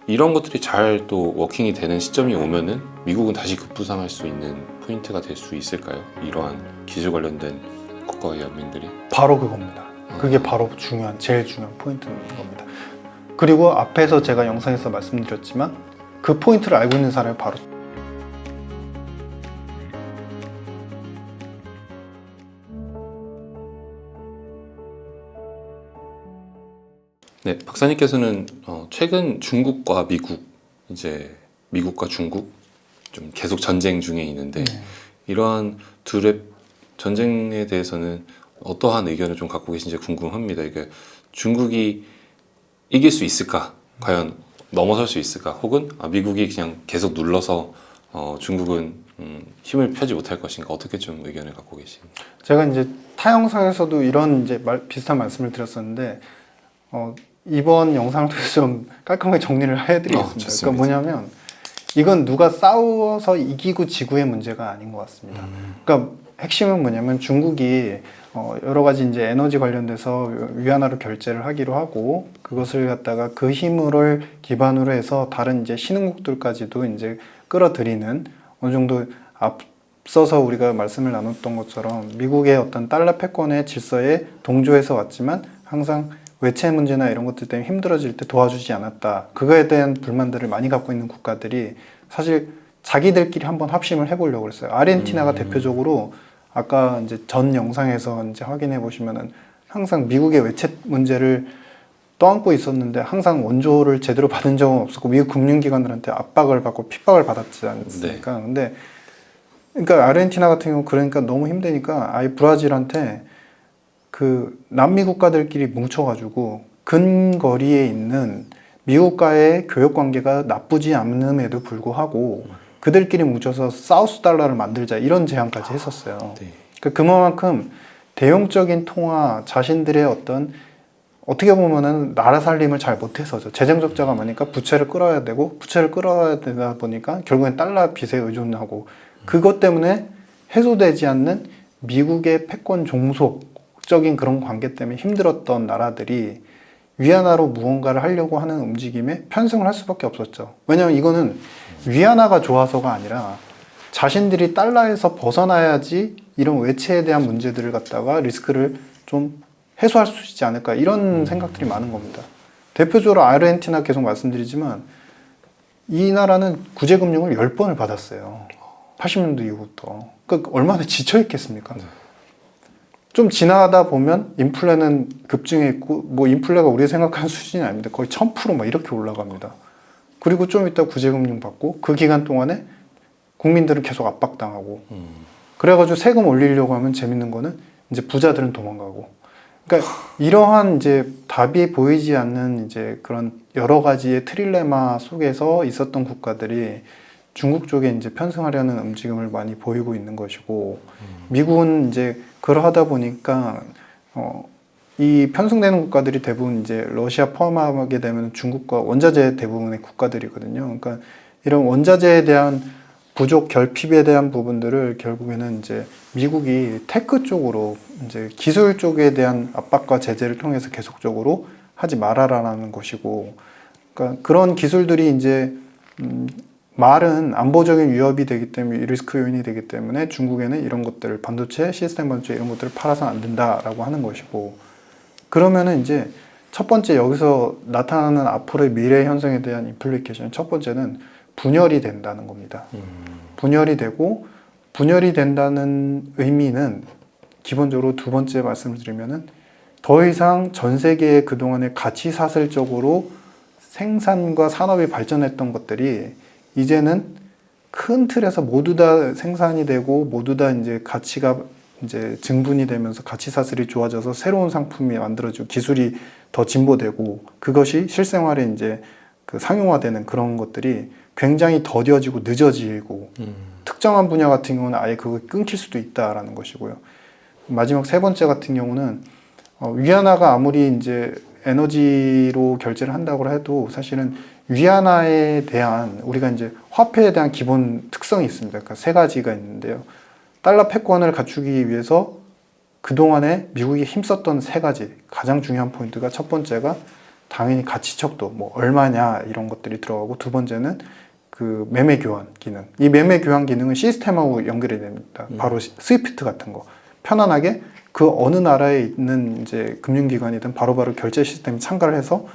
이런 것들이 잘 또 워킹이 되는 시점이 오면은 미국은 다시 급부상할 수 있는 포인트가 될 수 있을까요? 이러한 기술 관련된 국가 연맹들이? 바로 그겁니다. 그게 바로 제일 중요한 포인트인 겁니다. 그리고 앞에서 제가 영상에서 말씀드렸지만 그 포인트를 알고 있는 사람이 바로 네, 박사님께서는 최근 중국과 미국, 이제 미국과 중국 좀 계속 전쟁 중에 있는데 이러한 둘의 전쟁에 대해서는 어떠한 의견을 좀 갖고 계신지 궁금합니다. 이게 중국이 이길 수 있을까? 과연 넘어설 수 있을까? 혹은 미국이 그냥 계속 눌러서 중국은 힘을 펴지 못할 것인가? 어떻게 좀 의견을 갖고 계십니까? 제가 이제 타 영상에서도 이런 이제 비슷한 말씀을 드렸었는데 이번 영상을 통해서 좀 깔끔하게 정리를 해드리겠습니다. 좋습니다. 그러니까 뭐냐면 이건 누가 싸워서 이기고 지구의 문제가 아닌 것 같습니다. 그러니까 핵심은 뭐냐면 중국이 여러 가지 이제 에너지 관련돼서 위안화로 결제를 하기로 하고 그것을 갖다가 그 힘을 기반으로 해서 다른 이제 신흥국들까지도 이제 끌어들이는 어느 정도 앞서서 우리가 말씀을 나눴던 것처럼 미국의 어떤 달러 패권의 질서에 동조해서 왔지만 항상 외채 문제나 이런 것들 때문에 힘들어질 때 도와주지 않았다. 그거에 대한 불만들을 많이 갖고 있는 국가들이 사실 자기들끼리 한번 합심을 해보려고 했어요. 아르헨티나가 대표적으로 아까 이제 전 영상에서 이제 확인해 보시면은 항상 미국의 외채 문제를 떠안고 있었는데 항상 원조를 제대로 받은 적은 없었고 미국 금융기관들한테 압박을 받고 핍박을 받았지 않습니까? 근데 그러니까 아르헨티나 같은 경우 그러니까 너무 힘드니까 아예 브라질한테 그 남미 국가들끼리 뭉쳐가지고 근거리에 있는 미국과의 교역 관계가 나쁘지 않음에도 불구하고 그들끼리 뭉쳐서 사우스 달러를 만들자 이런 제안까지 했었어요. 그만큼 대용적인 통화 자신들의 어떻게 보면은 나라 살림을 잘 못해서죠. 재정 적자가 많으니까 부채를 끌어야 되고 부채를 끌어야 되다 보니까 결국엔 달러 빚에 의존하고 그것 때문에 해소되지 않는 미국의 패권 종속적인 그런 관계 때문에 힘들었던 나라들이 위안화로 무언가를 하려고 하는 움직임에 편승을 할 수밖에 없었죠. 왜냐하면 이거는 위안화가 좋아서가 아니라 자신들이 달러에서 벗어나야지 이런 외채에 대한 문제들을 갖다가 리스크를 좀 해소할 수 있지 않을까 이런 생각들이 많은 겁니다. 대표적으로 아르헨티나 계속 말씀드리지만 이 나라는 구제금융을 10번을 받았어요. 80년대 이후부터. 그러니까 얼마나 지쳐있겠습니까? 좀 지나다 보면 인플레는 급증해 있고 뭐 인플레가 우리가 생각하는 수준이 아닙니다. 거의 1000% 막 이렇게 올라갑니다. 그리고 좀 이따 구제금융 받고 그 기간 동안에 국민들은 계속 압박당하고 그래가지고 세금 올리려고 하면 재밌는 거는 이제 부자들은 도망가고 그러니까 이러한 이제 답이 보이지 않는 이제 그런 여러 가지의 트릴레마 속에서 있었던 국가들이 중국 쪽에 이제 편승하려는 움직임을 많이 보이고 있는 것이고 미국은 이제 그러하다 보니까 이 편승되는 국가들이 대부분 이제 러시아 포함하게 되면 중국과 원자재 대부분의 국가들이거든요. 그러니까 이런 원자재에 대한 부족 결핍에 대한 부분들을 결국에는 이제 미국이 테크 쪽으로 이제 기술 쪽에 대한 압박과 제재를 통해서 계속적으로 하지 말아라라는 것이고, 그러니까 그런 기술들이 이제 말은 안보적인 위협이 되기 때문에 리스크 요인이 되기 때문에 중국에는 이런 것들을 반도체, 시스템 반도체 이런 것들을 팔아서는 안 된다라고 하는 것이고, 그러면은 이제 첫 번째 여기서 나타나는 앞으로의 미래 현상에 대한 임플리케이션 첫 번째는 분열이 된다는 겁니다. 분열이 되고 분열이 된다는 의미는 기본적으로 두 번째 말씀을 드리면은 더 이상 전 세계의 그동안의 가치 사슬적으로 생산과 산업이 발전했던 것들이 이제는 큰 틀에서 모두 다 생산이 되고 모두 다 이제 가치가 이제 증분이 되면서 가치 사슬이 좋아져서 새로운 상품이 만들어지고 기술이 더 진보되고 그것이 실생활에 이제 그 상용화되는 그런 것들이 굉장히 더뎌지고 늦어지고 특정한 분야 같은 경우는 아예 그거 끊길 수도 있다라는 것이고요. 마지막 세 번째 같은 경우는 위안화가 아무리 이제 에너지로 결제를 한다고 해도 사실은 위안화에 대한 우리가 이제 화폐에 대한 기본 특성이 있습니다. 그러니까 세 가지가 있는데요. 달러 패권을 갖추기 위해서 그동안에 미국이 힘썼던 세 가지 가장 중요한 포인트가 첫 번째가 당연히 가치척도 뭐 얼마냐 이런 것들이 들어가고, 두 번째는 그 매매 교환 기능. 이 매매 교환 기능은 시스템하고 연결이 됩니다. 바로 스위프트 같은 거. 편안하게 그 어느 나라에 있는 이제 금융기관이든 바로바로 결제 시스템에 참가를 해서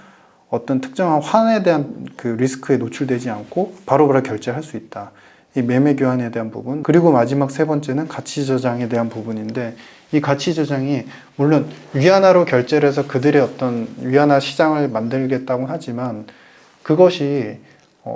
어떤 특정한 환에 대한 그 리스크에 노출되지 않고 바로바로 결제할 수 있다. 이 매매 교환에 대한 부분. 그리고 마지막 세 번째는 가치 저장에 대한 부분인데, 이 가치 저장이 물론 위안화로 결제를 해서 그들의 어떤 위안화 시장을 만들겠다고 하지만, 그것이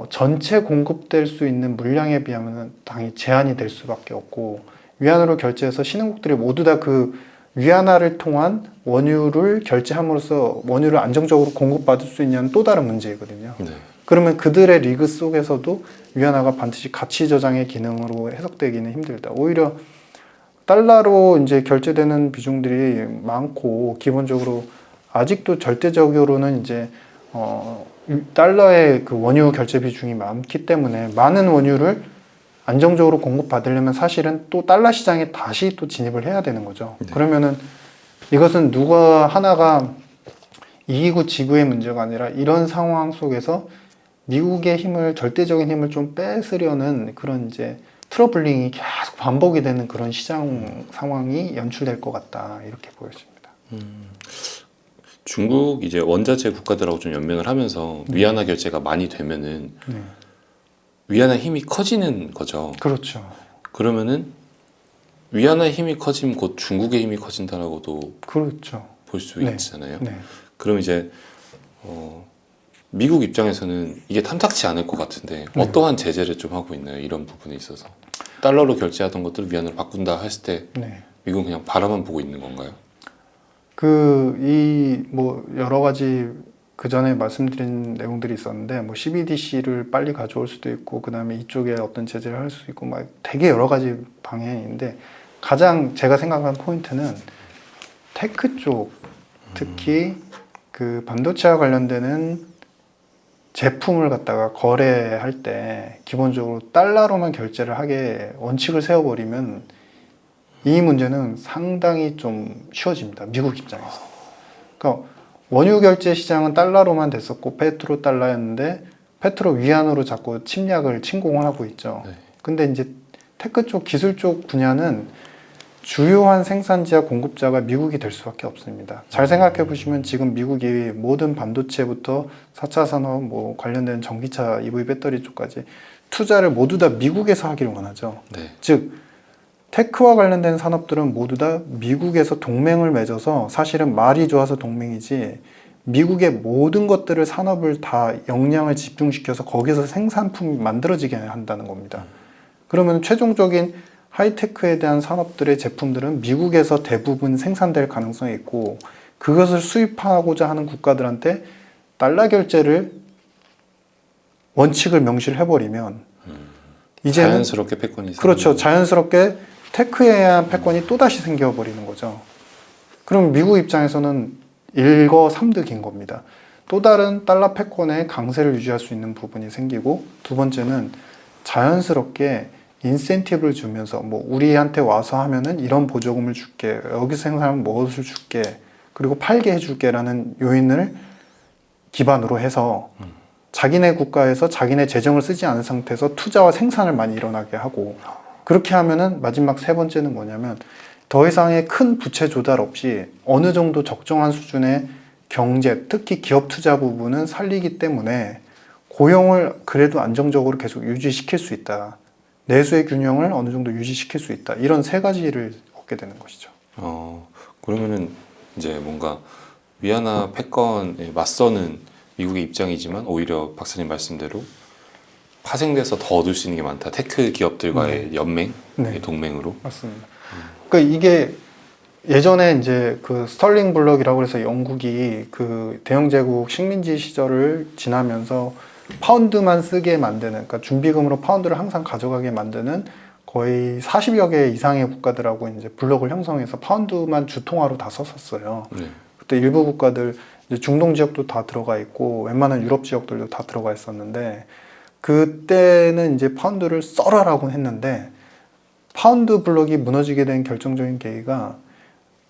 전체 공급될 수 있는 물량에 비하면 당연히 제한이 될 수밖에 없고, 위안화로 결제해서 신흥국들이 모두 다 그 위안화를 통한 원유를 결제함으로써 원유를 안정적으로 공급받을 수 있냐는 또 다른 문제이거든요. 네. 그러면 그들의 리그 속에서도 위안화가 반드시 가치 저장의 기능으로 해석되기는 힘들다. 오히려 달러로 이제 결제되는 비중들이 많고, 기본적으로 아직도 절대적으로는 이제 달러의 그 원유 결제 비중이 많기 때문에 많은 원유를 안정적으로 공급받으려면 사실은 또 달러 시장에 다시 또 진입을 해야 되는 거죠. 네. 그러면은 이것은 누가 하나가 이기고 지구의 문제가 아니라, 이런 상황 속에서 미국의 힘을, 절대적인 힘을 좀 뺏으려는 그런 이제 트러블링이 계속 반복이 되는 그런 시장 상황이 연출될 것 같다, 이렇게 보여집니다. 중국 이제 원자재 국가들하고 좀 연맹을 하면서 위안화 결제가 많이 되면은 위안화 힘이 커지는 거죠. 그렇죠. 그러면은 위안화의 힘이 커지면 곧 중국의 힘이 커진다라고도 그렇죠. 볼 수 네. 있잖아요. 네. 그럼 이제 미국 입장에서는 이게 탐탁치 않을 것 같은데 어떠한 제재를 좀 하고 있나요? 이런 부분에 있어서 달러로 결제하던 것들을 위안으로 바꾼다 했을 때 미국은 그냥 바라만 보고 있는 건가요? 뭐 여러 가지 그 전에 말씀드린 내용들이 있었는데, 뭐 CBDC를 빨리 가져올 수도 있고, 그 다음에 이쪽에 어떤 제재를 할 수 있고, 막 되게 여러 가지 방향인데, 가장 제가 생각한 포인트는 테크 쪽, 특히 그 반도체와 관련되는 제품을 갖다가 거래할 때 기본적으로 달러로만 결제를 하게 원칙을 세워버리면 이 문제는 상당히 좀 쉬워집니다. 미국 입장에서. 그러니까 원유 결제 시장은 달러로만 됐었고 페트로 달러였는데, 페트로 위안으로 자꾸 침략을 침공을 하고 있죠. 네. 근데 이제 테크 쪽, 기술 쪽 분야는 주요한 생산지와 공급자가 미국이 될 수밖에 없습니다. 잘 생각해 보시면 지금 미국이 모든 반도체부터 4차 산업, 뭐 관련된 전기차, EV 배터리 쪽까지 투자를 모두 다 미국에서 하기를 원하죠. 네. 즉 테크와 관련된 산업들은 모두 다 미국에서 동맹을 맺어서, 사실은 말이 좋아서 동맹이지 미국의 모든 것들을, 산업을 다 역량을 집중시켜서 거기서 생산품이 만들어지게 한다는 겁니다. 그러면 최종적인 하이테크에 대한 산업들의 제품들은 미국에서 대부분 생산될 가능성이 있고, 그것을 수입하고자 하는 국가들한테 달러 결제를 원칙을 명시를 해버리면 이제는 자연스럽게 패권이 그렇죠. 자연스럽게 테크에 대한 패권이 또다시 생겨버리는 거죠. 그럼 미국 입장에서는 일거삼득인 겁니다. 또 다른 달러 패권의 강세를 유지할 수 있는 부분이 생기고, 두 번째는 자연스럽게 인센티브를 주면서, 뭐 우리한테 와서 하면은 이런 보조금을 줄게, 여기서 생산하면 무엇을 줄게, 그리고 팔게 해줄게라는 요인을 기반으로 해서 자기네 국가에서 자기네 재정을 쓰지 않은 상태에서 투자와 생산을 많이 일어나게 하고, 그렇게 하면은 마지막 세 번째는 뭐냐면, 더 이상의 큰 부채 조달 없이 어느 정도 적정한 수준의 경제, 특히 기업 투자 부분은 살리기 때문에 고용을 그래도 안정적으로 계속 유지시킬 수 있다. 내수의 균형을 어느 정도 유지시킬 수 있다. 이런 세 가지를 얻게 되는 것이죠. 그러면은 이제 뭔가 위안화 패권에 맞서는 미국의 입장이지만, 오히려 박사님 말씀대로 파생돼서 더 얻을 수 있는 게 많다. 테크 기업들과의 연맹, 동맹으로. 맞습니다. 그러니까 이게 예전에 이제 그 스털링 블럭이라고 해서 영국이 그 대영제국 식민지 시절을 지나면서 파운드만 쓰게 만드는, 그러니까 준비금으로 파운드를 항상 가져가게 만드는 거의 40여 개 이상의 국가들하고 이제 블록을 형성해서 파운드만 주통화로 다 썼었어요. 그때 일부 국가들, 이제 중동 지역도 다 들어가 있고 웬만한 유럽 지역들도 다 들어가 있었는데, 그때는 이제 파운드를 써라라고 했는데, 파운드 블록이 무너지게 된 결정적인 계기가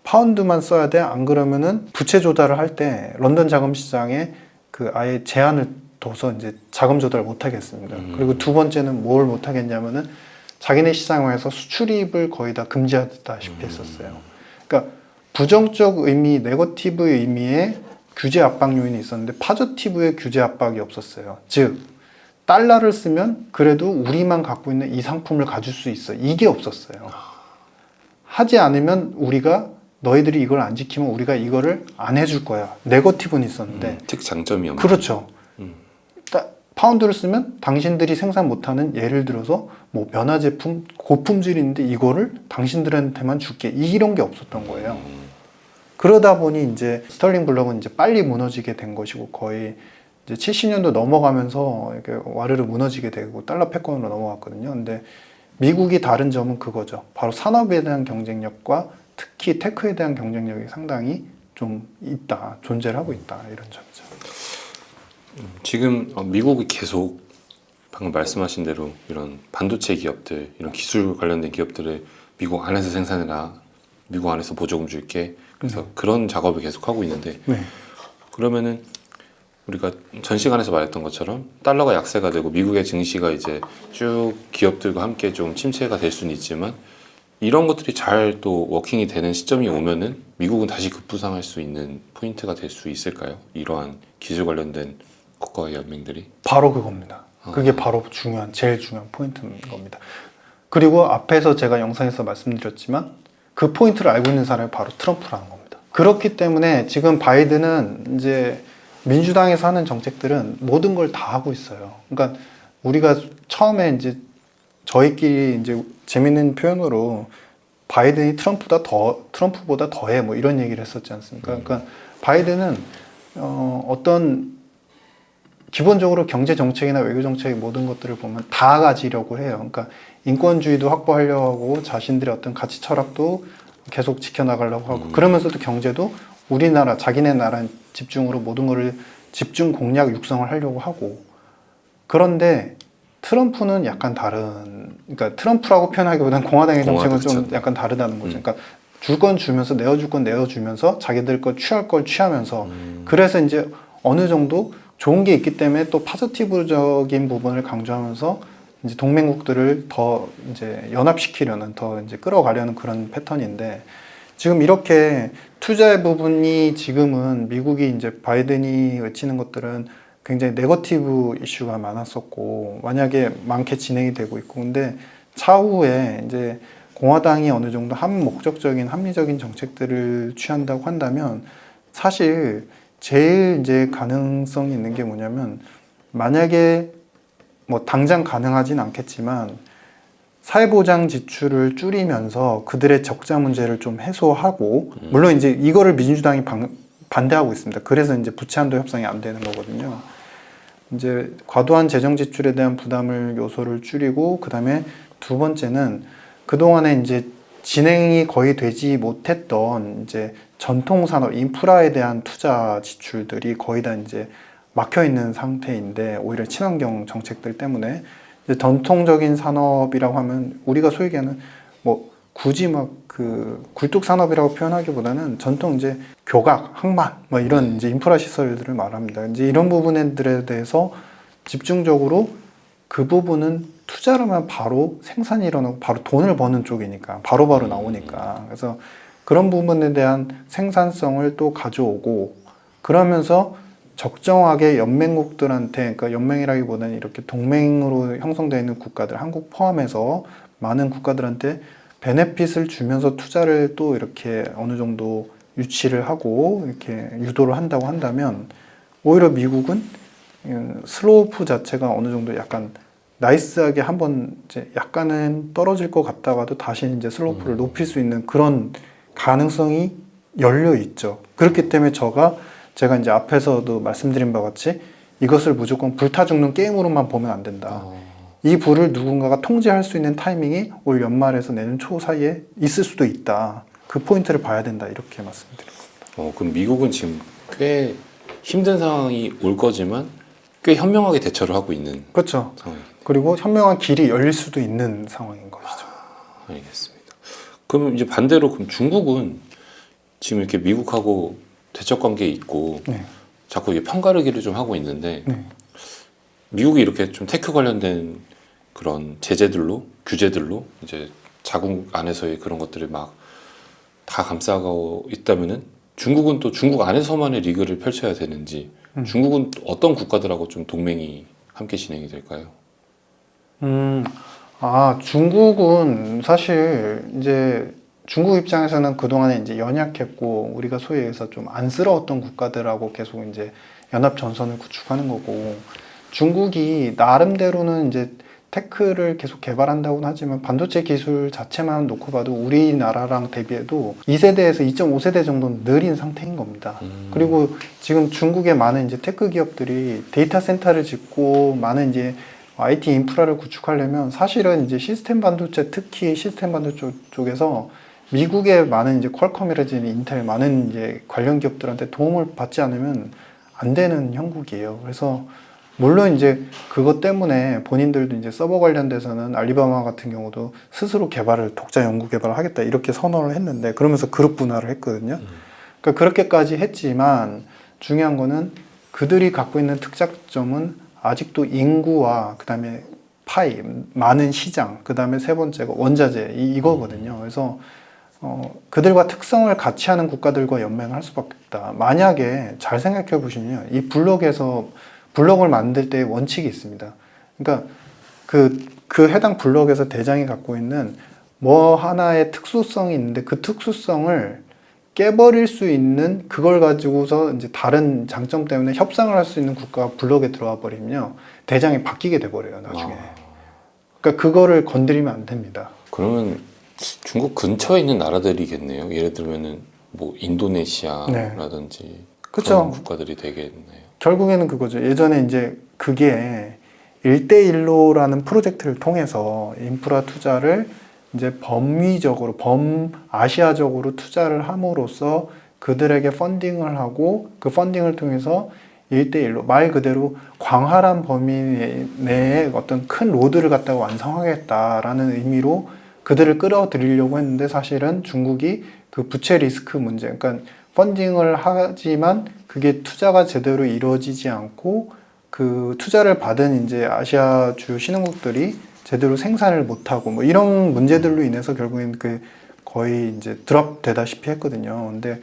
파운드만 써야 돼. 안 그러면은 부채 조달을 할 때 런던 자금 시장에 그 아예 제한을 둬서 이제 자금 조달을 못 하겠습니다. 그리고 두 번째는 뭘 못 하겠냐면은 자기네 시장에서 수출입을 거의 다 금지하다시피 했었어요. 그러니까 부정적 의미, 네거티브 의미의 규제 압박 요인이 있었는데 파저티브의 규제 압박이 없었어요. 즉 달러를 쓰면 그래도 우리만 갖고 있는 이 상품을 가질 수 있어. 이게 없었어요. 하지 않으면 우리가 너희들이 이걸 안 지키면 우리가 이거를 안 해줄 거야. 네거티브는 있었는데 특장점이 없는. 그렇죠. 파운드를 쓰면 당신들이 생산 못하는 예를 들어서 뭐 면화 제품 고품질인데 이거를 당신들한테만 줄게 이런 게 없었던 거예요. 그러다 보니 이제 스털링 블럭은 이제 빨리 무너지게 된 것이고 거의 이제 70년도 넘어가면서 이렇게 와르르 무너지게 되고 달러 패권으로 넘어갔거든요. 근데 미국이 다른 점은 그거죠. 바로 산업에 대한 경쟁력과 특히 테크에 대한 경쟁력이 상당히 좀 있다, 존재를 하고 있다 이런 점이죠. 지금 미국이 계속 방금 말씀하신 대로 이런 반도체 기업들, 이런 기술 관련된 기업들을 미국 안에서 생산해라, 미국 안에서 보조금 줄게. 그래서 그런 작업을 계속 하고 있는데 그러면은 우리가 전 시간에서 말했던 것처럼 달러가 약세가 되고 미국의 증시가 이제 쭉 기업들과 함께 좀 침체가 될 수는 있지만 이런 것들이 잘 또 워킹이 되는 시점이 오면은 미국은 다시 급부상할 수 있는 포인트가 될 수 있을까요? 이러한 기술 관련된 국가와 연맹들이? 바로 그겁니다. 그게 바로 제일 중요한 포인트인 겁니다. 그리고 앞에서 제가 영상에서 말씀드렸지만 그 포인트를 알고 있는 사람이 바로 트럼프라는 겁니다. 그렇기 때문에 지금 바이든은 이제 민주당에서 하는 정책들은 모든 걸 다 하고 있어요. 그러니까 우리가 처음에 이제 저희끼리 이제 재밌는 표현으로 바이든이 트럼프보다 더해 뭐 이런 얘기를 했었지 않습니까? 그러니까 바이든은 어떤 기본적으로 경제 정책이나 외교 정책의 모든 것들을 보면 다 가지려고 해요. 그러니까 인권주의도 확보하려고 하고 자신들의 어떤 가치 철학도 계속 지켜나가려고 하고 그러면서도 경제도 우리나라 자기네 나라 집중으로 모든 거를 집중 공략 육성을 하려고 하고 그런데 트럼프는 약간 다른 그러니까 트럼프라고 표현하기보다는 공화당의 정책은 좀 약간 다르다는 거죠. 그러니까 줄 건 주면서 내어줄 건 내어주면서 자기들 거 취할 걸 취하면서 그래서 이제 어느 정도 좋은 게 있기 때문에 또 파지티브적인 부분을 강조하면서 이제 동맹국들을 더 이제 연합시키려는 더 이제 끌어가려는 그런 패턴인데 지금 이렇게 투자의 부분이 지금은 미국이 이제 바이든이 외치는 것들은 굉장히 네거티브 이슈가 많았었고 만약에 많게 진행이 되고 있고 근데 차후에 이제 공화당이 어느 정도 한목적적인 합리적인 정책들을 취한다고 한다면 사실 제일 이제 가능성이 있는 게 뭐냐면 만약에 뭐 당장 가능하진 않겠지만 사회보장 지출을 줄이면서 그들의 적자 문제를 좀 해소하고 물론 이제 이거를 민주당이 반대하고 있습니다. 그래서 이제 부채 한도 협상이 안 되는 거거든요. 이제 과도한 재정 지출에 대한 부담을 요소를 줄이고 그다음에 두 번째는 그동안에 이제 진행이 거의 되지 못했던 이제 전통 산업 인프라에 대한 투자 지출들이 거의 다 이제 막혀 있는 상태인데 오히려 친환경 정책들 때문에 이제 전통적인 산업이라고 하면 우리가 소위 얘기하는 뭐 굳이 막 그 굴뚝 산업이라고 표현하기보다는 전통 이제 교각, 항만 뭐 이런 이제 인프라 시설들을 말합니다. 이제 이런 부분들에 대해서 집중적으로 그 부분은 투자를 하면 바로 생산이 일어나고 바로 돈을 버는 쪽이니까 바로바로 나오니까 그래서 그런 부분에 대한 생산성을 또 가져오고 그러면서 적정하게 연맹국들한테 그러니까 연맹이라기보다는 이렇게 동맹으로 형성되어 있는 국가들 한국 포함해서 많은 국가들한테 베네핏을 주면서 투자를 또 이렇게 어느 정도 유치를 하고 이렇게 유도를 한다고 한다면 오히려 미국은 슬로프 자체가 어느 정도 약간 나이스하게 한번 이제 약간은 떨어질 것 같다가도 다시 이제 슬로프를 높일 수 있는 그런 가능성이 열려 있죠. 그렇기 때문에 제가 이제 앞에서도 말씀드린 바와 같이 이것을 무조건 불타 죽는 게임으로만 보면 안 된다. 이 불을 누군가가 통제할 수 있는 타이밍이 올 연말에서 내년 초 사이에 있을 수도 있다. 그 포인트를 봐야 된다. 이렇게 말씀드립니다. 그럼 미국은 지금 꽤 힘든 상황이 올 거지만 꽤 현명하게 대처를 하고 있는 그렇죠. 상황이에요. 그리고 현명한 길이 열릴 수도 있는 상황인 것이죠. 알겠습니다. 그러면 이제 반대로 그럼 중국은 지금 이렇게 미국하고 대척 관계에 있고 네. 자꾸 이게 편가르기를 좀 하고 있는데 네. 미국이 이렇게 좀 테크 관련된 그런 제재들로 규제들로 이제 자국 안에서의 그런 것들을 막 다 감싸고 있다면은 중국은 또 중국 안에서만의 리그를 펼쳐야 되는지 중국은 또 어떤 국가들하고 좀 동맹이 함께 진행이 될까요? 중국은 사실 이제 중국 입장에서는 그동안에 이제 연약했고 우리가 소위 해서 좀 안쓰러웠던 국가들하고 계속 이제 연합 전선을 구축하는 거고 중국이 나름대로는 이제 테크를 계속 개발한다고는 하지만 반도체 기술 자체만 놓고 봐도 우리나라랑 대비해도 2세대에서 2.5세대 정도는 느린 상태인 겁니다. 그리고 지금 중국의 많은 이제 테크 기업들이 데이터 센터를 짓고 많은 이제 IT 인프라를 구축하려면 사실은 이제 시스템 반도체 특히 시스템 반도체 쪽에서 미국의 많은 이제 퀄컴이라든지 인텔 많은 이제 관련 기업들한테 도움을 받지 않으면 안 되는 형국이에요. 그래서 물론 이제 그것 때문에 본인들도 이제 서버 관련돼서는 알리바마 같은 경우도 스스로 개발을 독자 연구 개발을 하겠다 이렇게 선언을 했는데 그러면서 그룹 분할을 했거든요. 그러니까 그렇게까지 했지만 중요한 거는 그들이 갖고 있는 특장점은 아직도 인구와 그다음에 파이 많은 시장 그다음에 세 번째가 원자재 이거거든요. 그래서 그들과 특성을 같이 하는 국가들과 연맹을 할 수밖에 없다. 만약에 잘 생각해 보시면 이 블록을 만들 때 원칙이 있습니다. 그러니까 그 해당 블록에서 대장이 갖고 있는 뭐 하나의 특수성이 있는데 그 특수성을 깨버릴 수 있는 그걸 가지고서 이제 다른 장점 때문에 협상을 할 수 있는 국가가 블록에 들어와 버리면요. 대장이 바뀌게 돼 버려요, 나중에. 그러니까 그거를 건드리면 안 됩니다. 그러면 중국 근처에 있는 나라들이겠네요. 예를 들면은 뭐 인도네시아라든지 그쵸. 그런 국가들이 되겠네요. 결국에는 그거죠. 예전에 이제 그게 1대1로라는 프로젝트를 통해서 인프라 투자를 이제 범위적으로, 범아시아적으로 투자를 함으로써 그들에게 펀딩을 하고 그 펀딩을 통해서 1대1로 말 그대로 광활한 범위 내에 어떤 큰 로드를 갖다가 완성하겠다라는 의미로 그들을 끌어들이려고 했는데 사실은 중국이 그 부채 리스크 문제, 그러니까 펀딩을 하지만 그게 투자가 제대로 이루어지지 않고 그 투자를 받은 이제 아시아 주요 신흥국들이 제대로 생산을 못하고 뭐 이런 문제들로 인해서 결국엔 그 거의 이제 드롭 되다시피 했거든요. 근데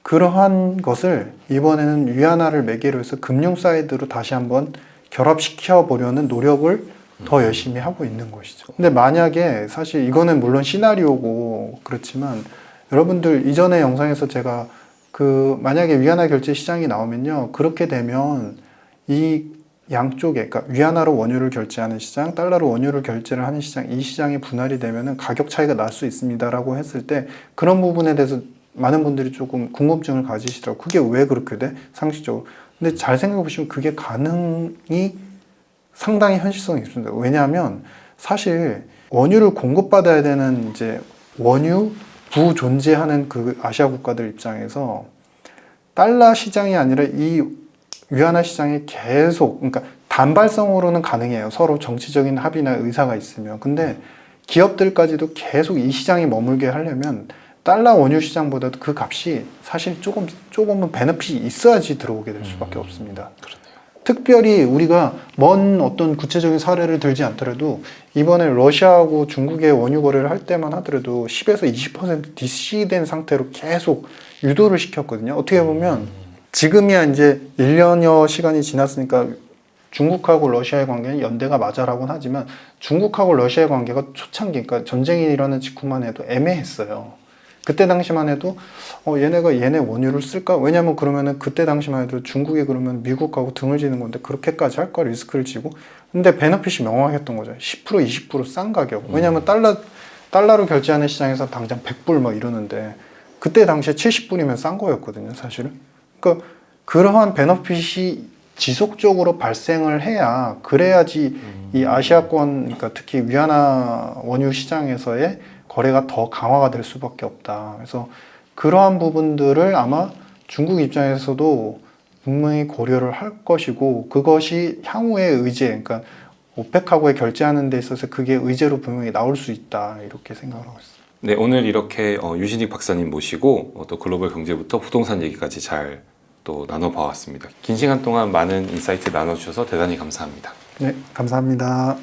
그러한 것을 이번에는 위안화를 매개로 해서 금융 사이드로 다시 한번 결합시켜 보려는 노력을 더 열심히 하고 있는 것이죠. 근데 만약에 사실 이거는 물론 시나리오고 그렇지만 여러분들 이전의 영상에서 제가 만약에 위안화 결제 시장이 나오면요. 그렇게 되면 이 양쪽에, 그러니까 위안화로 원유를 결제하는 시장, 달러로 원유를 결제를 하는 시장, 이 시장이 분할이 되면은 가격 차이가 날 수 있습니다라고 했을 때 그런 부분에 대해서 많은 분들이 조금 궁금증을 가지시더라고요. 그게 왜 그렇게 돼? 상식적으로. 근데 잘 생각해 보시면 그게 가능이 상당히 현실성이 있습니다. 왜냐하면 사실 원유를 공급받아야 되는 이제 원유 부존재하는 그 아시아 국가들 입장에서 달러 시장이 아니라 이 위안화 시장이 계속, 그러니까 단발성으로는 가능해요. 서로 정치적인 합의나 의사가 있으면. 근데 기업들까지도 계속 이 시장에 머물게 하려면 달러 원유 시장보다도 그 값이 사실 조금은 베너핏이 있어야지 들어오게 될 수밖에 없습니다. 그러네요. 특별히 우리가 먼 어떤 구체적인 사례를 들지 않더라도 이번에 러시아하고 중국의 원유 거래를 할 때만 하더라도 10에서 20% 디시된 상태로 계속 유도를 시켰거든요. 어떻게 보면 지금이야 이제 1년여 시간이 지났으니까 중국하고 러시아의 관계는 연대가 맞아라고는 하지만 중국하고 러시아의 관계가 초창기, 그러니까 전쟁이 일어난 직후만 해도 애매했어요. 그때 당시만 해도 얘네가 얘네 원유를 쓸까? 왜냐면 그러면은 그때 당시만 해도 중국이 그러면 미국하고 등을 지는 건데 그렇게까지 할까? 리스크를 지고. 근데 베너핏이 명확했던 거죠. 10% 20% 싼 가격. 왜냐면 달러로 결제하는 시장에서 당장 100불 막 이러는데 그때 당시에 70불이면 싼 거였거든요, 사실은. 그러니까 그러한 베너핏이 지속적으로 발생을 해야 그래야지 이 아시아권, 그러니까 특히 위안화 원유 시장에서의 거래가 더 강화가 될 수밖에 없다. 그래서 그러한 부분들을 아마 중국 입장에서도 분명히 고려를 할 것이고 그것이 향후의 의제, 그러니까 오펙하고의 결제하는 데 있어서 그게 의제로 분명히 나올 수 있다. 이렇게 생각을 하고 있습니다. 네, 오늘 이렇게 유신익 박사님 모시고 또 글로벌 경제부터 부동산 얘기까지 잘 또 나눠봐왔습니다. 긴 시간 동안 많은 인사이트 나눠주셔서 대단히 감사합니다. 네, 감사합니다.